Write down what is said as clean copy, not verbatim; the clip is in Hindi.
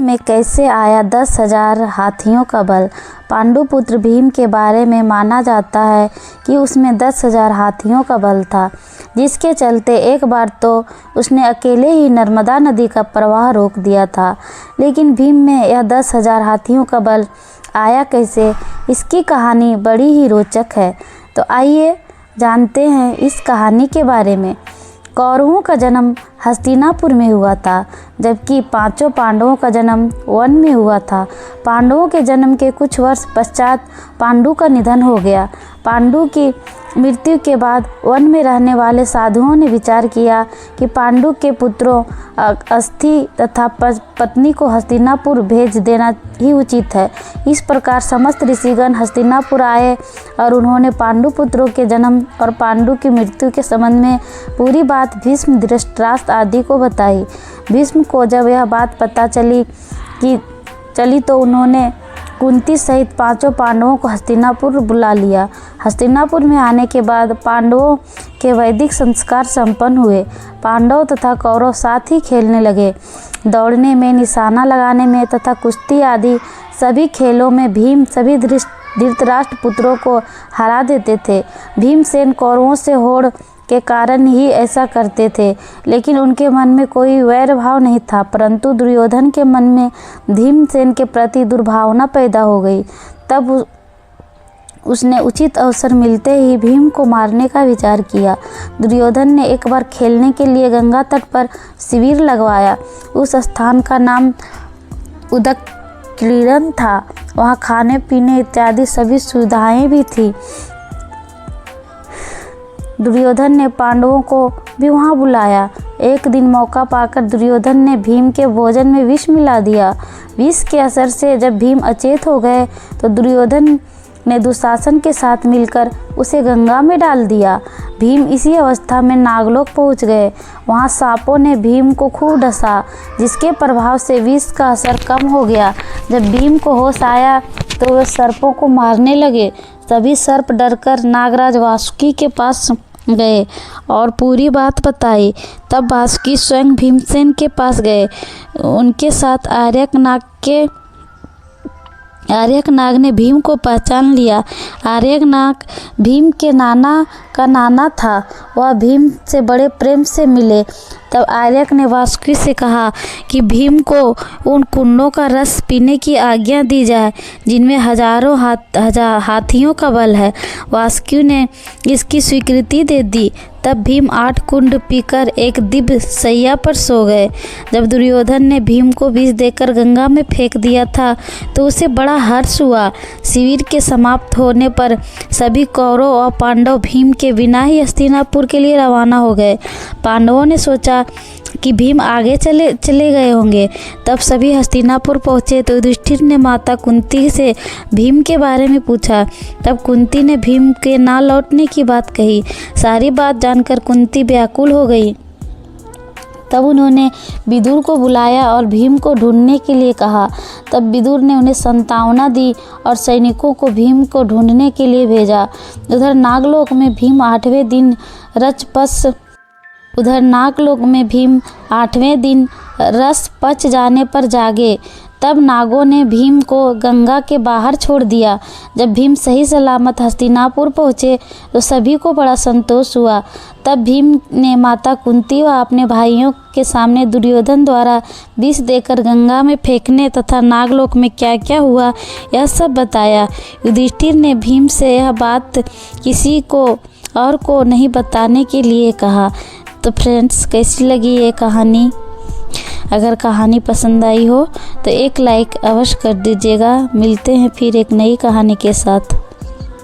में कैसे आया 10,000 हाथियों का बल। पांडुपुत्र भीम के बारे में माना जाता है कि उसमें 10,000 हाथियों का बल था, जिसके चलते एक बार तो उसने अकेले ही नर्मदा नदी का प्रवाह रोक दिया था। लेकिन भीम में यह 10,000 हाथियों का बल आया कैसे, इसकी कहानी बड़ी ही रोचक है। तो आइए जानते हैं इस कहानी के बारे में। कौरवों का जन्म हस्तिनापुर में हुआ था, जबकि पांचों पांडवों का जन्म वन में हुआ था। पांडवों के जन्म के कुछ वर्ष पश्चात पांडु का निधन हो गया। पांडु की मृत्यु के बाद वन में रहने वाले साधुओं ने विचार किया कि पांडु के पुत्रों अस्थि तथा पत्नी को हस्तिनापुर भेज देना ही उचित है। इस प्रकार समस्त ऋषिगण हस्तिनापुर आए और उन्होंने पांडु पुत्रों के जन्म और पांडु की मृत्यु के संबंध में पूरी बात भीष्म, धृतराष्ट्र आदि को बताई। भीष्म को जब यह बात पता चली तो उन्होंने कुंती सहित पांचों पांडवों को हस्तिनापुर बुला लिया। हस्तिनापुर में आने के बाद पांडवों के वैदिक संस्कार संपन्न हुए। पांडव तथा कौरव साथ ही खेलने लगे। दौड़ने में, निशाना लगाने में तथा कुश्ती आदि सभी खेलों में भीम सभी धृतराष्ट्र पुत्रों को हरा देते थे। भीमसेन कौरवों से होड़ के कारण ही ऐसा करते थे, लेकिन उनके मन में कोई वैर भाव नहीं था। परंतु दुर्योधन के मन में भीमसेन के प्रति दुर्भावना पैदा हो गई। तब उसने उचित अवसर मिलते ही भीम को मारने का विचार किया। दुर्योधन ने एक बार खेलने के लिए गंगा तट पर शिविर लगवाया। उस स्थान का नाम उदक्लीदन था। वहाँ खाने पीने इत्यादि सभी सुविधाएं भी थी। दुर्योधन ने पांडवों को भी वहां बुलाया। एक दिन मौका पाकर दुर्योधन ने भीम के भोजन में विष मिला दिया। विष के असर से जब भीम अचेत हो गए तो दुर्योधन ने दुशासन के साथ मिलकर उसे गंगा में डाल दिया। भीम इसी अवस्था में नागलोक पहुंच गए। वहां सांपों ने भीम को खूब डसा, जिसके प्रभाव से विष का असर कम हो गया। जब भीम को होश आया तो वे सर्पों को मारने लगे। सभी सर्प डरकर नागराज वासुकी के पास गए और पूरी बात बताई। तब वासुकी स्वयं भीमसेन के पास गए। उनके साथ आर्यक ने भीम को पहचान लिया। आर्यक नाग भीम के नाना का नाना था। वह भीम से बड़े प्रेम से मिले। तब आर्यक ने वासुकी से कहा कि भीम को उन कुंडों का रस पीने की आज्ञा दी जाए जिनमें हजारों हाथियों का बल है। वासुकी ने इसकी स्वीकृति दे दी। तब भीम 8 कुंड पीकर एक दिव्य सैया पर सो गए। जब दुर्योधन ने भीम को विष देकर गंगा में फेंक दिया था तो उसे बड़ा हर्ष हुआ। शिविर के समाप्त होने पर सभी कौरव और पांडव भीम के बिना ही हस्तिनापुर के लिए रवाना हो गए। पांडवों ने सोचा कि भीम आगे चले गए होंगे। तब सभी हस्तिनापुर पहुँचे तो युधिष्ठिर ने माता कुंती से भीम के बारे में पूछा। तब कुंती ने भीम के ना लौटने की बात कही। सारी बात जानकर कुंती व्याकुल हो गई। तब उन्होंने विदुर को बुलाया और भीम को ढूंढने के लिए कहा। तब विदुर ने उन्हें सांत्वना दी और सैनिकों को भीम को ढूंढने के लिए भेजा। उधर नागलोक में भीम 8वें दिन रस पच जाने पर जागे। तब नागों ने भीम को गंगा के बाहर छोड़ दिया। जब भीम सही सलामत हस्तिनापुर पहुँचे तो सभी को बड़ा संतोष हुआ। तब भीम ने माता कुंती व अपने भाइयों के सामने दुर्योधन द्वारा विष देकर गंगा में फेंकने तथा नागलोक में क्या क्या हुआ यह सब बताया। युधिष्ठिर ने भीम से यह बात किसी को और को नहीं बताने के लिए कहा। तो फ्रेंड्स, कैसी लगी ये कहानी? अगर कहानी पसंद आई हो तो एक लाइक अवश्य कर दीजिएगा। मिलते हैं फिर एक नई कहानी के साथ।